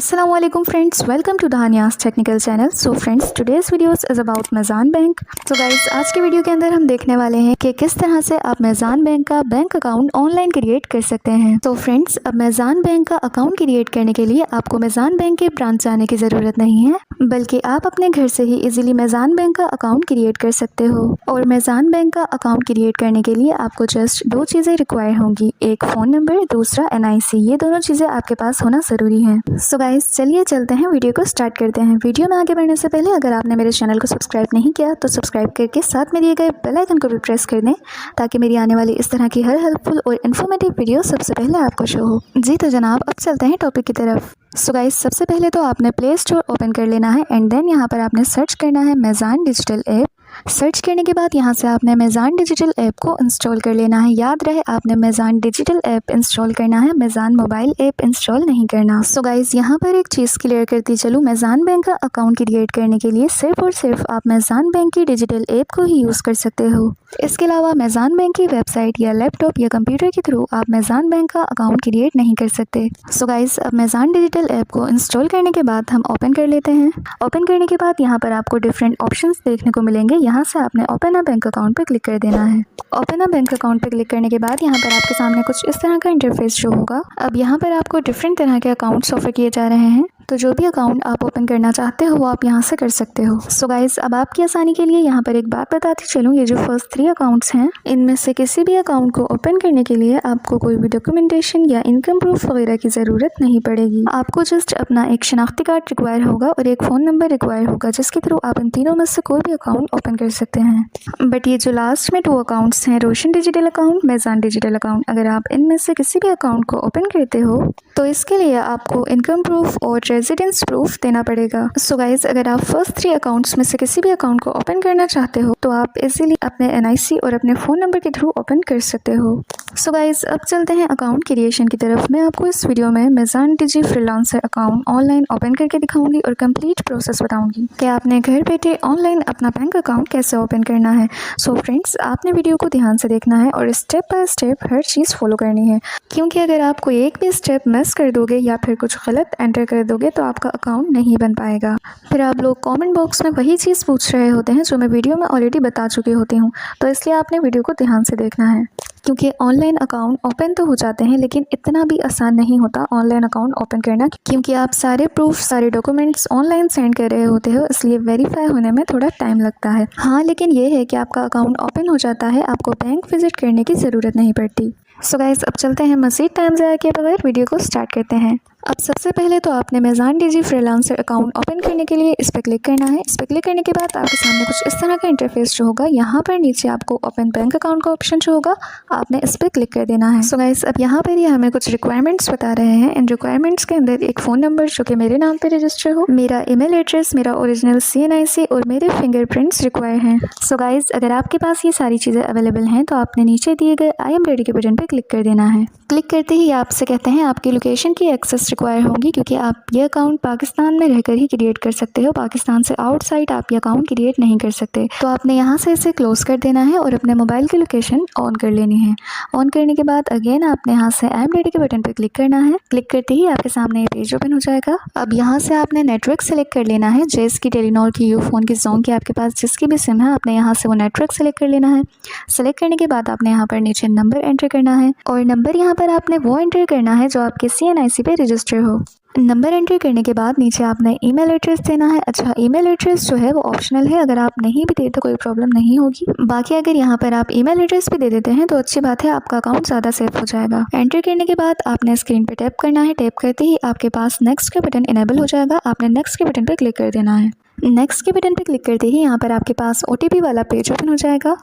Assalamualaikum friends, welcome to Dhania's technical channel. So friends, today's videos is about मेज़ान bank. तो guys, आज के video के अंदर हम देखने वाले हैं कि किस तरह से आप मेज़ान बैंक का बैंक अकाउंट ऑनलाइन क्रिएट कर सकते हैं. तो फ्रेंड्स, अब मेज़ान बैंक का अकाउंट क्रिएट करने के लिए आपको मेज़ान बैंक के ब्रांच जाने की ज़रूरत नहीं है, बल्कि आप अपने घर से ही इजीली मेज़ान बैंक का अकाउंट क्रिएट कर सकते हो. और मेज़ान बैंक का अकाउंट क्रिएट करने के लिए आपको जस्ट दो चीज़ें रिक्वायर होंगी, एक फ़ोन नंबर, दूसरा NIC. ये दोनों चीज़ें आपके पास होना ज़रूरी है. सो गाइस, चलिए चलते हैं, वीडियो को स्टार्ट करते हैं. वीडियो में आगे बढ़ने से पहले अगर आपने मेरे चैनल को सब्सक्राइब नहीं किया तो सब्सक्राइब करके साथ में दिए गए बेल आइकन को भी प्रेस कर दें, ताकि मेरी आने वाली इस तरह की हर हेल्पफुल और इन्फॉर्मेटिव वीडियो सबसे पहले आपको शो हो. जी तो जनाब, अब चलते हैं टॉपिक की तरफ. सो गाइस, सबसे पहले तो आपने प्ले स्टोर ओपन कर लेना है एंड देन यहाँ पर आपने सर्च करना है मेज़ान डिजिटल ऐप. सर्च करने के बाद यहाँ से आपने मेज़ान डिजिटल ऐप को इंस्टॉल कर लेना है. याद रहे, आपने मेज़ान डिजिटल ऐप इंस्टॉल करना है, मेज़ान मोबाइल ऐप इंस्टॉल नहीं करना. सो गाइस, यहाँ पर एक चीज़ क्लियर करती चलूँ, मेज़ान बैंक का अकाउंट क्रिएट करने के लिए सिर्फ और सिर्फ आप मेज़ान बैंक की डिजिटल ऐप को ही यूज़ कर सकते हो. इसके अलावा मेज़ान बैंक की वेबसाइट या लैपटॉप या कंप्यूटर के थ्रू आप मेज़ान बैंक का अकाउंट क्रिएट नहीं कर सकते. सो गाइस, अब मेज़ान डिजिटल ऐप को इंस्टॉल करने के बाद हम ओपन कर लेते हैं. ओपन करने के बाद यहाँ पर आपको डिफरेंट ऑप्शंस देखने को मिलेंगे. यहाँ से आपने ओपन अ बैंक अकाउंट पर क्लिक कर देना है. ओपन अ बैंक अकाउंट पर क्लिक करने के बाद यहाँ पर आपके सामने कुछ इस तरह का इंटरफेस शो होगा. अब यहाँ पर आपको डिफरेंट तरह के अकाउंट्स ऑफर किए जा रहे हैं, तो जो भी अकाउंट आप ओपन करना चाहते हो वो आप यहाँ से कर सकते हो. सो गाइस, अब आपकी आसानी के लिए यहाँ पर एक बात बताती चलूँ, ये जो फर्स्ट 3 अकाउंट्स हैं, इनमें से किसी भी अकाउंट को ओपन करने के लिए आपको कोई भी डॉक्यूमेंटेशन या इनकम प्रूफ वगैरह की ज़रूरत नहीं पड़ेगी. आपको जस्ट अपना एक शनाख्ती कार्ड रिक्वायर होगा और एक फ़ोन नंबर रिक्वायर होगा, जिसके थ्रू आप इन तीनों में से कोई भी अकाउंट ओपन कर सकते हैं. बट ये जो लास्ट में 2 अकाउंट्स हैं, रोशन डिजिटल अकाउंट, मेज़ान डिजिटल अकाउंट, अगर आप इनमें से किसी भी अकाउंट को ओपन करते हो तो इसके लिए आपको इनकम प्रूफ और रेजिडेंस प्रूफ देना पड़ेगा. सो गाइस, अगर आप फर्स्ट 3 अकाउंट्स में से किसी भी अकाउंट को ओपन करना चाहते हो तो आप इजीली अपने NIC और अपने फ़ोन नंबर के थ्रू ओपन कर सकते हो. सो गाइस, अब चलते हैं अकाउंट क्रिएशन की तरफ. मैं आपको इस वीडियो में मेज़ान डिजी फ्रीलांसर अकाउंट ऑनलाइन ओपन करके दिखाऊंगी और कंप्लीट प्रोसेस बताऊंगी कि आपने घर बैठे ऑनलाइन अपना बैंक अकाउंट कैसे ओपन करना है. सो फ्रेंड्स, आपने वीडियो को ध्यान से देखना है और step by step her cheese follow करनी है, क्योंकि अगर आप कोई एक भी स्टेप मिस कर दोगे या फिर कुछ गलत एंटर कर दोगे तो आपका अकाउंट नहीं बन पाएगा. फिर आप लोग कमेंट बॉक्स में वही चीज़ पूछ रहे होते हैं जो मैं वीडियो में ऑलरेडी बता चुकी होती हूँ, तो इसलिए आपने वीडियो को ध्यान से देखना है, क्योंकि ऑनलाइन अकाउंट ओपन तो हो जाते हैं लेकिन इतना भी आसान नहीं होता ऑनलाइन अकाउंट ओपन करना, क्योंकि आप सारे प्रूफ, सारे डॉक्यूमेंट्स ऑनलाइन सेंड कर रहे होते हो, इसलिए वेरीफाई होने में थोड़ा टाइम लगता है. हाँ, लेकिन ये है कि आपका अकाउंट ओपन हो जाता है, आपको बैंक विजिट करने की ज़रूरत नहीं पड़ती. सो गाइस, अब चलते हैं, मज़ीद टाइम ज़ाया किए बगैर वीडियो को स्टार्ट करते हैं. अब सबसे पहले तो आपने मेज़ान डिजी फ्रीलांसर अकाउंट ओपन करने के लिए इस पर क्लिक करना है. इस पर क्लिक करने के बाद आपके सामने कुछ इस तरह का इंटरफेस जो होगा. यहाँ पर नीचे आपको ओपन बैंक अकाउंट का ऑप्शन जो होगा, आपने इस पर क्लिक कर देना है. सो गाइस, अब यहाँ पर ये हमें कुछ रिक्वायरमेंट्स बता रहे हैं. इन रिक्वायरमेंट्स के अंदर एक फ़ोन नंबर जो कि मेरे नाम पर रजिस्टर हो, मेरा ईमेल एड्रेस, मेरा ओरिजिनल CNIC और मेरे फिंगरप्रिंट्स रिक्वायर हैं. सो गाइस, अगर आपके पास ये सारी चीज़ें अवेलेबल हैं तो आपने नीचे दिए गए I am ready के बटन पर क्लिक कर देना है. क्लिक करते ही आपसे कहते हैं आपकी लोकेशन की एक्सेस रिक्वायर होगी, क्योंकि आप ये अकाउंट पाकिस्तान में रहकर ही क्रिएट कर सकते हो. पाकिस्तान से आउटसाइड आप ये अकाउंट क्रिएट नहीं कर सकते. तो आपने यहाँ से इसे क्लोज कर देना है और अपने मोबाइल की लोकेशन ऑन कर लेनी है. ऑन करने के बाद अगेन आपने यहाँ से आई एम रेडी के बटन पर क्लिक करना है. क्लिक करते ही आपके सामने ये पेज ओपन हो जाएगा. अब यहाँ से आपने नेटवर्क सेलेक्ट कर लेना है, जेस की, टेलीनॉर की, यूफोन की, जोन की, आपके पास जिसकी भी सिम है, आपने यहाँ से वो नेटवर्क सेलेक्ट कर लेना है. सेलेक्ट करने के बाद आपने यहाँ पर नीचे नंबर एंटर करना है और नंबर यहाँ पर आपने वो एंटर करना है जो आपके CNIC पे रजिस्टर हो. नंबर एंटर करने के बाद नीचे आपने ईमेल एड्रेस देना है. अच्छा, ईमेल एड्रेस जो है वो ऑप्शनल है, अगर आप नहीं भी देते तो कोई प्रॉब्लम नहीं होगी. बाकी अगर यहाँ पर आप ईमेल एड्रेस भी दे देते हैं तो अच्छी बात है, आपका अकाउंट ज़्यादा सेफ हो जाएगा. एंटर करने के बाद आपने स्क्रीन पे टैप करना है. टैप करते ही आपके पास नेक्स्ट का बटन इनेबल हो जाएगा. आपने नेक्स्ट के बटन पर क्लिक कर देना है. नेक्स्ट के बटन पर क्लिक करते ही यहाँ पर आपके पास OTP वाला पेज ओपन हो जाएगा.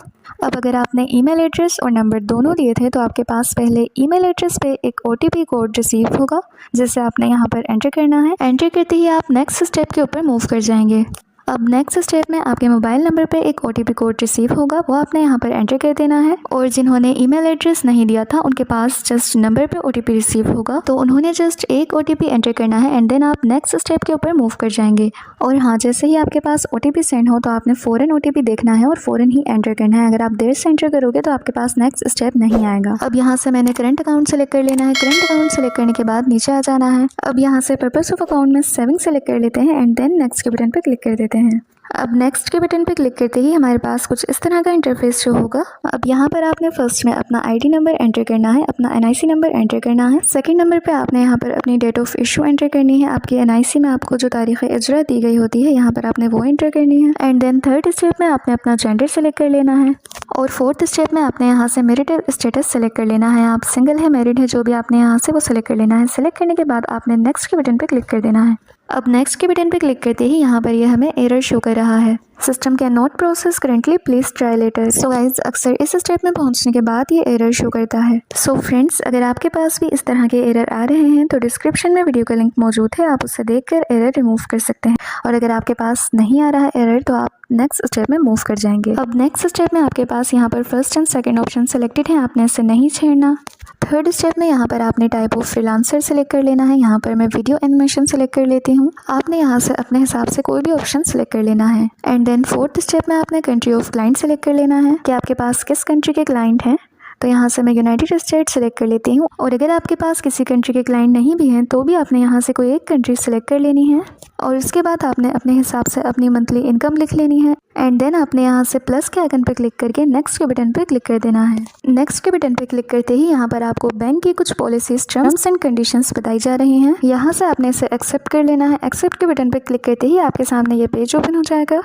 अब अगर आपने ईमेल एड्रेस और नंबर दोनों दिए थे तो आपके पास पहले ईमेल एड्रेस पे एक OTP कोड रिसीव होगा, जिसे आपने यहाँ पर एंटर करना है. एंटर करते ही आप नेक्स्ट स्टेप के ऊपर मूव कर जाएंगे. अब नेक्स्ट स्टेप में आपके मोबाइल नंबर पे एक OTP कोड रिसीव होगा, वो आपने यहाँ पर एंटर कर देना है। और जिन्होंने ईमेल एड्रेस नहीं दिया था उनके पास जस्ट नंबर पे OTP रिसीव होगा, तो उन्होंने जस्ट एक OTP एंटर करना है एंड देन आप नेक्स्ट स्टेप के ऊपर मूव कर जाएंगे। और हाँ, जैसे ही आपके पास OTP सेंड हो तो आपने फ़ौरन OTP देखना है और फ़ौरन ही एंटर करना है। अगर आप देर से एंटर करोगे तो आपके पास नेक्स्ट स्टेप नहीं आएगा। अब यहाँ से मैंने करंट अकाउंट सेलेक्ट कर लेना है। करंट अकाउंट सेलेक्ट करने के बाद नीचे आ जाना है। अब यहाँ से पर्पस ऑफ अकाउंट में सेविंग सेलेक्ट कर लेते हैं एंड देन नेक्स्ट के बटन पर क्लिक कर देते हैं। अब नेक्स्ट के बटन पर क्लिक करते ही हमारे पास कुछ इस तरह का इंटरफेस शो होगा। अब यहाँ पर आपने फर्स्ट में अपना ID नंबर एंटर करना है, अपना NIC नंबर एंटर करना है। सेकंड नंबर पे आपने यहाँ पर अपनी डेट ऑफ इशू एंटर करनी है। आपकी NIC में आपको जो तारीख़ इजरा दी गई होती है यहाँ पर आपने वो एंटर करनी है। एंड देन थर्ड स्टेप में आपने अपना जेंडर सेलेक्ट कर लेना है। और फोर्थ स्टेप में आपने यहाँ से मैरिटल स्टेटस सेलेक्ट कर लेना है। आप सिंगल है, मैरिड है, जो भी आपने यहाँ से वो सेलेक्ट कर लेना है। सेलेक्ट करने के बाद आपने नेक्स्ट के बटन पर क्लिक कर देना है। अब नेक्स्ट के बटन पर क्लिक करते ही यहाँ पर यह हमें एरर शो कर रहा है, system can not process currently, please try later. So guys, अक्सर इस स्टेप में पहुंचने के बाद ये एरर शो करता है। सो फ्रेंड्स, अगर आपके पास भी इस तरह के एरर आ रहे हैं तो डिस्क्रिप्शन में वीडियो का लिंक मौजूद है, आप उससे देखकर एरर रिमूव कर सकते हैं। और अगर आपके पास नहीं आ रहा है एरर तो आप नेक्स्ट स्टेप में मूव कर जाएंगे। अब नेक्स्ट स्टेप में आपके पास यहाँ पर first and second option selected है, आपने इसे नहीं छेड़ना। थर्ड स्टेप में यहाँ पर आपने टाइप ऑफ फ्रीलांसर सेलेक्ट कर लेना है। यहाँ पर मैं वीडियो एनिमेशन सेलेक्ट कर लेती हूँ। आपने यहाँ से अपने हिसाब से कोई भी ऑप्शन सेलेक्ट कर लेना है। एंड देन फोर्थ स्टेप में आपने कंट्री ऑफ क्लाइंट सेलेक्ट कर लेना है कि आपके पास किस कंट्री के क्लाइंट हैं। तो यहाँ से मैं यूनाइटेड स्टेट्स सेलेक्ट कर लेती हूँ। और अगर आपके पास किसी कंट्री के क्लाइंट नहीं भी हैं तो भी आपने यहाँ से कोई एक कंट्री सेलेक्ट कर लेनी है। और उसके बाद आपने अपने हिसाब से अपनी मंथली इनकम लिख लेनी है। एंड देन आपने यहाँ से प्लस के आइकन पर क्लिक करके नेक्स्ट के बटन पर क्लिक कर देना है। नेक्स्ट के बटन पर क्लिक करते ही यहाँ पर आपको बैंक की कुछ पॉलिसीज, टर्म्स एंड कंडीशंस बताई जा रही हैं। यहाँ से आपने इसे एक्सेप्ट कर लेना है। एक्सेप्ट के बटन पर क्लिक करते ही आपके सामने ये पेज ओपन हो जाएगा।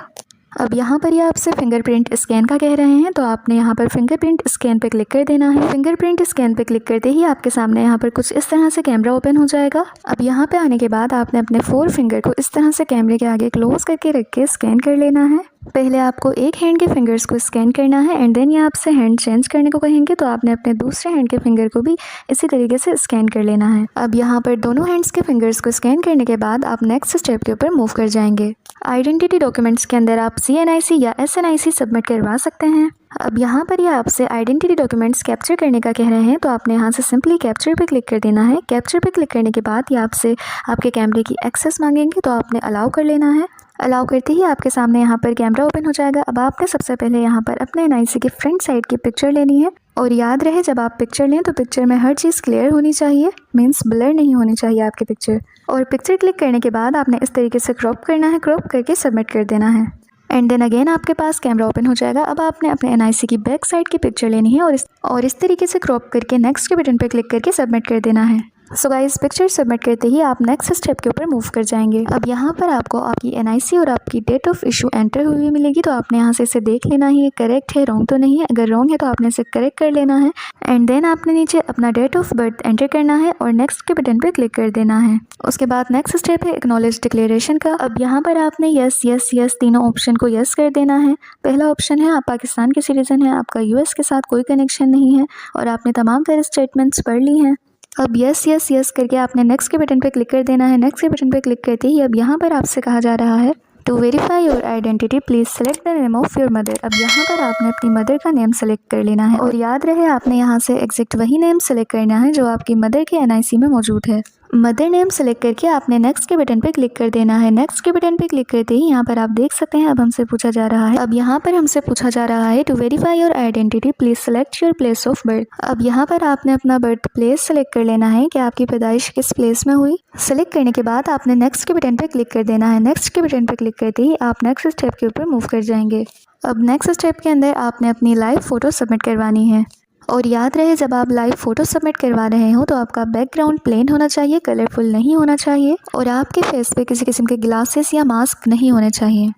अब यहाँ पर ये आपसे फिंगरप्रिंट स्कैन का कह रहे हैं, तो आपने यहाँ पर फिंगरप्रिंट स्कैन पे क्लिक कर देना है। फिंगरप्रिंट स्कैन पे क्लिक करते ही आपके सामने यहाँ पर कुछ इस तरह से कैमरा ओपन हो जाएगा। अब यहाँ पे आने के बाद आपने अपने 4 फिंगर को इस तरह से कैमरे के आगे क्लोज करके रख के स्कैन कर लेना है। पहले आपको एक हैंड के फिंगर्स को स्कैन करना है एंड देन ये आपसे हैंड चेंज करने को कहेंगे, तो आपने अपने दूसरे हैंड के फिंगर को भी इसी तरीके से स्कैन कर लेना है। अब यहाँ पर दोनों हैंड्स के फिंगर्स को स्कैन करने के बाद आप नेक्स्ट स्टेप के ऊपर मूव कर जाएंगे। आइडेंटिटी डॉक्यूमेंट्स के अंदर आप CNIC या SNIC सबमिट करवा सकते हैं। अब यहाँ पर ये आपसे आइडेंटिटी डॉक्यूमेंट्स कैप्चर करने का कह रहे हैं, तो आपने यहाँ से सिंपली कैप्चर पे क्लिक कर देना है। कैप्चर पे क्लिक करने के बाद ये आपसे आपके कैमरे की एक्सेस मांगेंगे, तो आपने अलाउ कर लेना है। अलाउ करते ही आपके सामने यहाँ पर कैमरा ओपन हो जाएगा। अब आपने सबसे पहले यहाँ पर अपने NIC की फ्रंट साइड की पिक्चर लेनी है। और याद रहे, जब आप पिक्चर लें तो पिक्चर में हर चीज़ क्लियर होनी चाहिए, मीन्स ब्लर नहीं होनी चाहिए आपकी पिक्चर। और पिक्चर क्लिक करने के बाद आपने इस तरीके से क्रॉप करना है, क्रॉप करके सबमिट कर देना है। एंड देन अगेन आपके पास कैमरा ओपन हो जाएगा। अब आपने अपने NIC की बैक साइड की पिक्चर लेनी है और इस तरीके से क्रॉप करके नेक्स्ट के बटन पर क्लिक करके सबमिट कर देना है। सो गाइस, पिक्चर सबमिट करते ही आप नेक्स्ट स्टेप के ऊपर मूव कर जाएंगे। अब यहाँ पर आपको आपकी NIC और आपकी डेट ऑफ इशू एंटर हुई मिलेगी, तो आपने यहाँ से इसे देख लेना है, ये करेक्ट है, रॉन्ग तो नहीं है। अगर रॉन्ग है तो आपने इसे करेक्ट कर लेना है। एंड देन आपने नीचे अपना डेट ऑफ बर्थ एंटर करना है और नेक्स्ट के बटन पर क्लिक कर देना है। उसके बाद नेक्स्ट स्टेप है एक्नॉलेज डिक्लेरेशन का। अब यहाँ पर आपने यस यस यस तीनों ऑप्शन को यस कर देना है। पहला ऑप्शन है आप पाकिस्तान के सिटीजन हैं, आपका US के साथ कोई कनेक्शन नहीं है और आपने तमाम तरह स्टेटमेंट्स पढ़ ली हैं। अब यस यस यस करके आपने नेक्स्ट के बटन पर क्लिक कर देना है। नेक्स्ट के बटन पर क्लिक करते ही अब यहाँ पर आपसे कहा जा रहा है to verify your identity please select the name of your mother. अब यहाँ पर आपने अपनी मदर का नेम सेलेक्ट कर लेना है और याद रहे आपने यहाँ से एग्जैक्ट वही नेम सेलेक्ट करना है जो आपकी मदर के NIC में मौजूद है। मदर नेम सेलेक्ट करके आपने नेक्स्ट के बटन पे क्लिक कर देना है। नेक्स्ट के बटन पे क्लिक करते ही यहाँ पर आप देख सकते हैं अब हमसे पूछा जा रहा है to verify your identity please select your place of birth. अब यहाँ पर आपने अपना बर्थ प्लेस सेलेक्ट कर लेना है कि आपकी पैदाइश किस प्लेस में हुई। सेलेक्ट करने के बाद आपने नेक्स्ट के बटन पे क्लिक कर देना है। नेक्स्ट के बटन पे क्लिक करते ही आप नेक्स्ट स्टेप के ऊपर मूव कर जाएंगे। अब नेक्स्ट स्टेप के अंदर आपने अपनी लाइव फोटो सबमिट करवानी है। और याद रहे, जब आप लाइव फोटो सबमिट करवा रहे हो तो आपका बैकग्राउंड प्लेन होना चाहिए, कलरफुल नहीं होना चाहिए और आपके फेस पे किसी किस्म के ग्लासेस या मास्क नहीं होने चाहिए।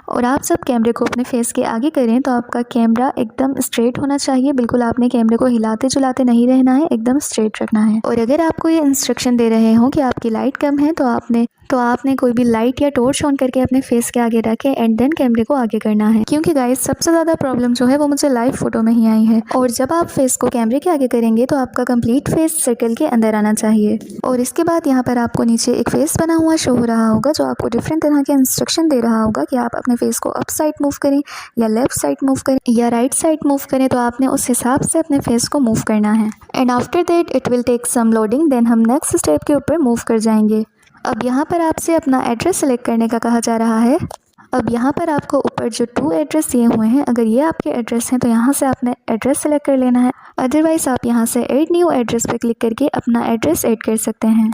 और आप जब कैमरे को अपने फेस के आगे करें तो आपका कैमरा एकदम स्ट्रेट होना चाहिए, बिल्कुल आपने कैमरे को हिलाते जुलाते नहीं रहना है, एकदम स्ट्रेट रखना है। और अगर आपको ये इंस्ट्रक्शन दे रहे हो कि आपकी लाइट कम है तो आपने तो आपने कोई भी लाइट या टॉर्च ऑन करके अपने फेस के आगे रखे एंड देन कैमरे को आगे करना है, क्योंकि गाइस सबसे ज़्यादा प्रॉब्लम जो है वो मुझे लाइव फोटो में ही आई है। और जब आप फेस को कैमरे के आगे करेंगे तो आपका कंप्लीट फेस सर्कल के अंदर आना चाहिए। और इसके बाद यहाँ पर आपको नीचे एक फेस बना हुआ शो हो रहा होगा जो आपको डिफरेंट तरह के इंस्ट्रक्शन दे रहा होगा कि आप अपने फेस को अप साइड मूव करें या लेफ्ट साइड मूव करें या राइट साइड मूव करें। तो आपने उस हिसाब से अपने फेस को मूव करना है and after that it will take some loading, then हम नेक्स्ट स्टेप के ऊपर मूव कर जाएंगे। अब यहाँ पर आपसे अपना एड्रेस सेलेक्ट करने का कहा जा रहा है। अब यहाँ पर आपको ऊपर जो 2 एड्रेस दिए हुए हैं, अगर ये आपके एड्रेस हैं तो यहाँ से आपने एड्रेस सेलेक्ट कर लेना है। अदरवाइज़ आप यहाँ से ऐड न्यू एड्रेस पे क्लिक करके अपना एड्रेस ऐड कर सकते हैं।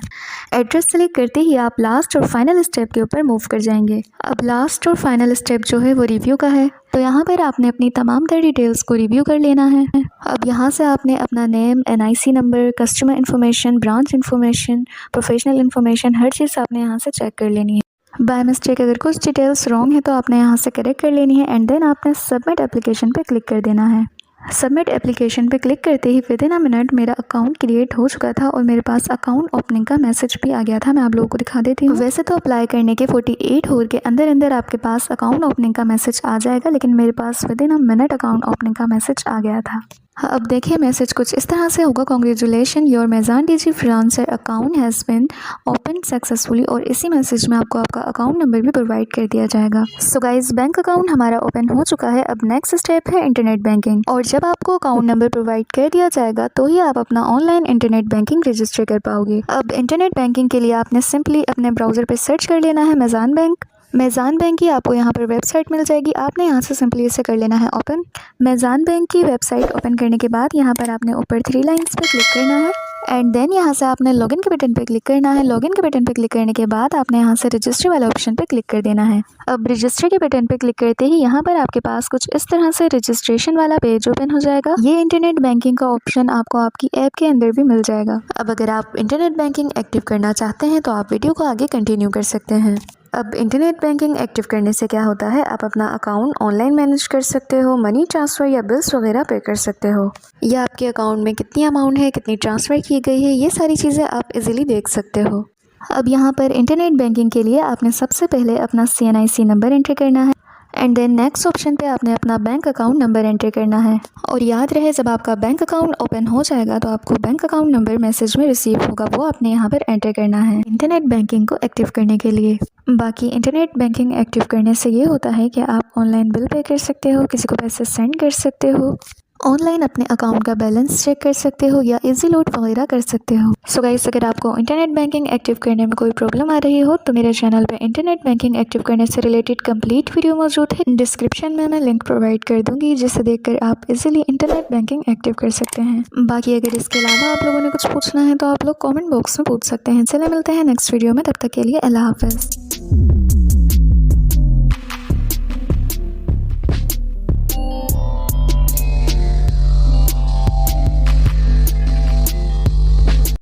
एड्रेस सेलेक्ट करते ही आप लास्ट और फाइनल स्टेप के ऊपर मूव कर जाएंगे। अब लास्ट और फाइनल स्टेप जो है वो रिव्यू का है, तो यहाँ पर आपने अपनी तमाम तरह डिटेल्स को रिव्यू कर लेना है। अब यहाँ से आपने अपना name, NIC number, customer information, branch information, professional information, हर चीज़ आपने यहाँ से चेक कर लेनी है। बाय मिस्टेक अगर कुछ डिटेल्स रॉन्ग है तो आपने यहाँ से करेक्ट कर लेनी है एंड देन आपने सबमिट एप्लीकेशन पे क्लिक कर देना है। सबमिट एप्लीकेशन पे क्लिक करते ही विद इन अ मिनट मेरा अकाउंट क्रिएट हो चुका था और मेरे पास अकाउंट ओपनिंग का मैसेज भी आ गया था। मैं आप लोगों को दिखा देती हूँ। वैसे तो अप्लाई करने के 48 आवर के अंदर अंदर आपके पास अकाउंट ओपनिंग का मैसेज आ जाएगा, लेकिन मेरे पास within a minute account opening का मैसेज आ गया था। अब देखिए मैसेज कुछ इस तरह से होगा, congratulation your मेज़ान DG freelancer account has been open successfully. और इसी मैसेज में आपको आपका अकाउंट नंबर भी प्रोवाइड कर दिया जाएगा। सो गाइस बैंक अकाउंट हमारा ओपन हो चुका है। अब नेक्स्ट स्टेप है इंटरनेट बैंकिंग। और जब आपको अकाउंट नंबर प्रोवाइड कर दिया जाएगा तो ही आप अपना ऑनलाइन इंटरनेट बैंकिंग रजिस्टर कर पाओगे। अब इंटरनेट बैंकिंग के लिए आपने सिंपली अपने ब्राउज़र पर सर्च कर लेना है मेज़ान बैंक। मेज़ान बैंक की आपको यहाँ पर वेबसाइट मिल जाएगी। आपने यहाँ से सिंपली इसे कर लेना है ओपन। मेज़ान बैंक की वेबसाइट ओपन करने के बाद यहाँ पर आपने ऊपर 3 लाइन्स पे क्लिक करना है एंड देन यहाँ से आपने लॉगिन के बटन पे क्लिक करना है। लॉगिन के बटन पे क्लिक करने के बाद आपने यहाँ से रजिस्टर वाला ऑप्शन पे क्लिक कर देना है। अब रजिस्टर के बटन पे क्लिक करते ही यहाँ पर आपके पास कुछ इस तरह से रजिस्ट्रेशन वाला पेज ओपन हो जाएगा। ये इंटरनेट बैंकिंग का ऑप्शन आपको आपकी ऐप के अंदर भी मिल जाएगा। अब अगर आप इंटरनेट बैंकिंग एक्टिव करना चाहते हैं तो आप वीडियो को आगे कंटिन्यू कर सकते हैं। अब इंटरनेट बैंकिंग एक्टिव करने से क्या होता है, आप अपना अकाउंट ऑनलाइन मैनेज कर सकते हो, मनी ट्रांसफ़र या बिल्स वगैरह पे कर सकते हो, या आपके अकाउंट में कितनी अमाउंट है, कितनी ट्रांसफ़र की गई है, ये सारी चीज़ें आप इजीली देख सकते हो। अब यहाँ पर इंटरनेट बैंकिंग के लिए आपने सबसे पहले अपना CNIC नंबर एंटर करना है एंड देन नेक्स्ट ऑप्शन पे आपने अपना बैंक अकाउंट नंबर एंटर करना है। और याद रहे जब आपका बैंक अकाउंट ओपन हो जाएगा तो आपको बैंक अकाउंट नंबर मैसेज में रिसीव होगा, वो आपने यहाँ पर एंटर करना है इंटरनेट बैंकिंग को एक्टिव करने के लिए। बाकी इंटरनेट बैंकिंग एक्टिव करने से ये होता है कि आप ऑनलाइन बिल पे कर सकते हो, किसी को पैसे सेंड कर सकते हो, ऑनलाइन अपने अकाउंट का बैलेंस चेक कर सकते हो या इजी लोड वगैरह कर सकते हो। सो गाइस अगर आपको इंटरनेट बैंकिंग एक्टिव करने में कोई प्रॉब्लम आ रही हो तो मेरे चैनल पे इंटरनेट बैंकिंग एक्टिव करने से रिलेटेड कंप्लीट वीडियो मौजूद है। डिस्क्रिप्शन में मैं लिंक प्रोवाइड कर दूंगी जिसे देखकर आप इजीली इंटरनेट बैंकिंग एक्टिव कर सकते हैं। बाकी अगर इसके अलावा आप लोगों ने कुछ पूछना है तो आप लोग कॉमेंट बॉक्स में पूछ सकते हैं। चले मिलते हैं नेक्स्ट वीडियो में, तब तक के लिए अल्लाह हाफ़िज़।